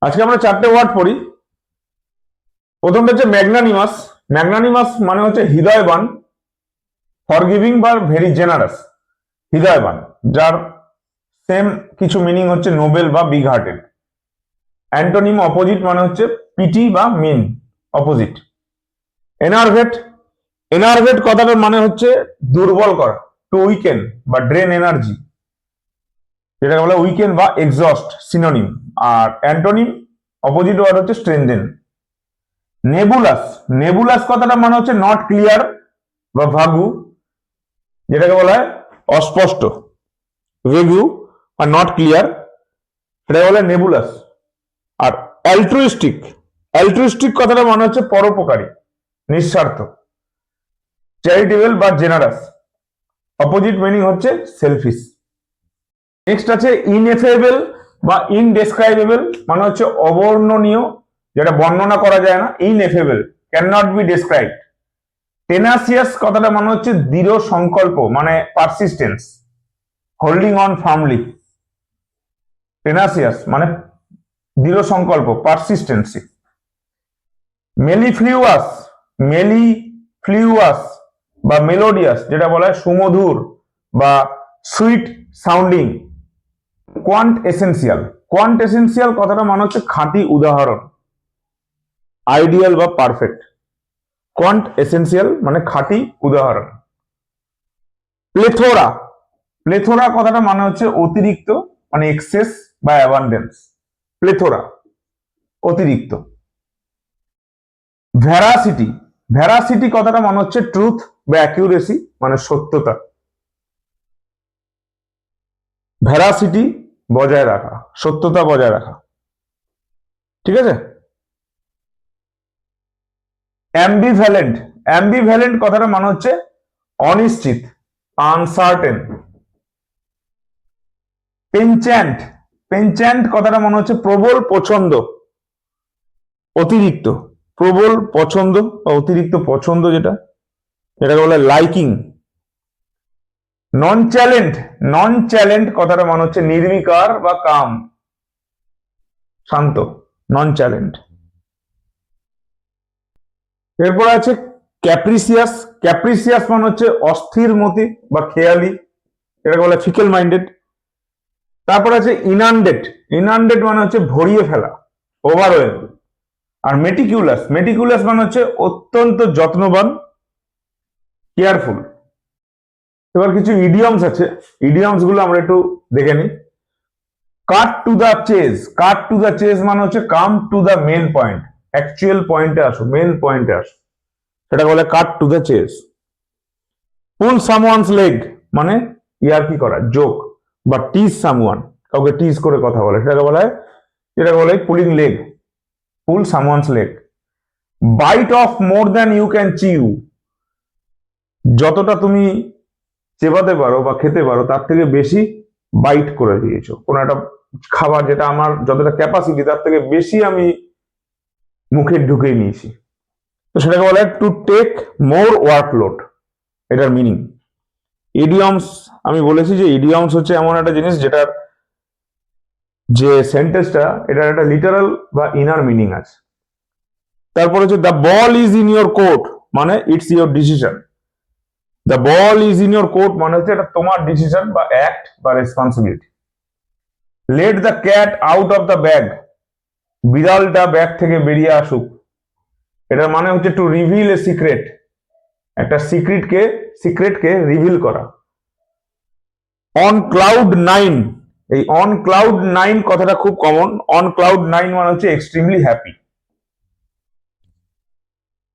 আজকে আমরা চারটে ওয়ার্ড পড়ি। প্রথমটা হচ্ছে ম্যাগনানিমাস। ম্যাগনানিমাস মানে হচ্ছে হৃদয়বান, ফরগিভিং বা ভেরি জেনারাস। হৃদয়বান, যার সেম কিছু মিনিং হচ্ছে নোবেল বা বিগ হার্টেড। অ্যান্টোনিম অপোজিট মানে হচ্ছে পিটি বা মিন, অপোজিট। এনার্ভেট, এনার্ভেট কথাটার মানে হচ্ছে দুর্বল করা, টু উইকেন বা ড্রেন এনার্জি, যেটাকে বলে উইকেন বা এক্সস্ট, সিনোনিম। আর অ্যান্টোনিম অপোজিট ওয়ার্ড হচ্ছে স্ট্রেনথেন। নেবুলাস, নেবুলাস কথাটা মানে হচ্ছে নট ক্লিয়ার বা ভাগু, যেটাকে বলা হয় অস্পষ্ট, ভেগু আর নট ক্লিয়ার, এটাকে বলে নেবুলাস। আর অ্যালট্রুইস্টিক, অ্যালট্রুইস্টিক কথাটা মানে হচ্ছে পরোপকারী, নিঃস্বার্থ। চ্যারিটেবল বা জেনারাস, অপোজিট মিনিং হচ্ছে সেলফিশ। নেক্সট আছে ইনএফেবল বা ইনডেসক্রাইবেবল, মানে হচ্ছে অবর্ণনীয়, যেটা বর্ণনা করা যায় না। ইনএফেবল, ক্যান নট বি ডেসক্রাইব। টেনাসিয়াস কথাটা মানে হচ্ছে দৃঢ় সংকল্প, মানে পারসিস্টেন্স, হোল্ডিং অন ফার্মলি। টেনাসিয়াস মানে দৃঢ় সংকল্প, পারসিস্টেন্সি। মেলিফ্লিউয়াস, মেলিফ্লিউয়াস বা মেলোডিয়াস, যেটা বলা হয় সুমধুর বা sweet sounding. Quant essential, quant essential কথাটা মানে হচ্ছে খাঁটি উদাহরণ, আইডিয়াল বা পারফেক্ট। কোয়ান্ট এসেন্সিয়াল মানে খাঁটি উদাহরণ। প্লেথোরা, প্লেথোরা কথাটা মানে হচ্ছে অতিরিক্ত, মানে এক্সেস বা অ্যাবান্ডেন্স। প্লেথোরা, অতিরিক্ত। ভ্যারাসিটি, ভ্যারাসিটি কথাটা মানে হচ্ছে ট্রুথ বা অ্যাকিউরেসি, মানে সত্যতা। ভ্যারাসিটি বজায় রাখা, সত্যতা বজায় রাখা, ঠিক আছে। অ্যাম্বিভ্যালেন্ট, অ্যাম্বিভ্যালেন্ট কথাটা মানে হচ্ছে অনিশ্চিত, আনসার্টেন। পেনচ্যান্ট, পেনচ্যান্ট কথাটা মনে হচ্ছে প্রবল পছন্দ, অতিরিক্ত, প্রবল পছন্দ বা অতিরিক্ত পছন্দ, যেটা যেটাকে বলে লাইকিং। নন চ্যালেন্ট, নন চ্যালেন্ট কথাটা মনে হচ্ছে নির্বিকার বা কাম, শান্ত, নন চ্যালেন্ট। এরপর আছে ক্যাপ্রিসিয়াস, ক্যাপ্রিসিয়াস মানে হচ্ছে অস্থির মতি বা খেয়ালি, এটাকে বলে ফিকেল মাইন্ডেড। তারপর আছে ইনান্ডেট, ইনান্ডেট মানে হচ্ছে ভরিয়ে ফেলা, ওভারওয়েল। আর মেটিকুলাস, মেটিকুলাস মানে হচ্ছে অত্যন্ত যত্নবান, কেয়ারফুল। এবার কিছু ইডিয়মস আছে, ইডিয়মস গুলো আমরা একটু দেখে নিই। Cut to the chase, cut to the chase মানে হচ্ছে come to the main point, actual পয়েন্টে আসো, মেন পয়েন্টে আসো, সেটা বলে cut to the chase. Pull someone's leg মানে ইয়ার্কি করা, জোক, বা টিজ সামওয়ান, কাউকে টিজ করে কথা বলে, সেটাকে বলা হয়, যেটাকে বলা হয় pulling leg, pull someone's leg. Bite off more than you can chew, যতটা তুমি চেবাতে পারো বা খেতে পারো তার থেকে বেশি বাইট করে দিয়েছো, কোন একটা খাবার যেটা আমার যতটা ক্যাপাসিটি তার থেকে বেশি আমি মুখে ঢুকে নিয়েছি, তো সেটাকে বলা হয় টু টেক মোর ওয়ার্কলোড, এটার মিনিং। ইডিয়মস, আমি বলেছি যে ইডিয়মস হচ্ছে এমন একটা জিনিস যেটার যে সেন্টেন্সটা, এটার একটা লিটারাল বা ইনার মিনিং আছে। তারপর হচ্ছে the ball is in your court, মানে it's your decision. The ball is in your court মানে হচ্ছে এটা তোমার ডিসিশন বা অ্যাক্ট বা responsibility. Let the cat out of the bag, বিড়ালটা ব্যাগ থেকে বেরিয়ে আসুক, এটার মানে হচ্ছে টু রিভিল এ সিক্রেট, একটা সিক্রেটকে রিভিল করা। অন ক্লাউড নাইন, এই অন ক্লাউড নাইন কথাটা খুব কমন। অন ক্লাউড নাইন মানে হচ্ছে এক্সট্রিমলি হ্যাপি,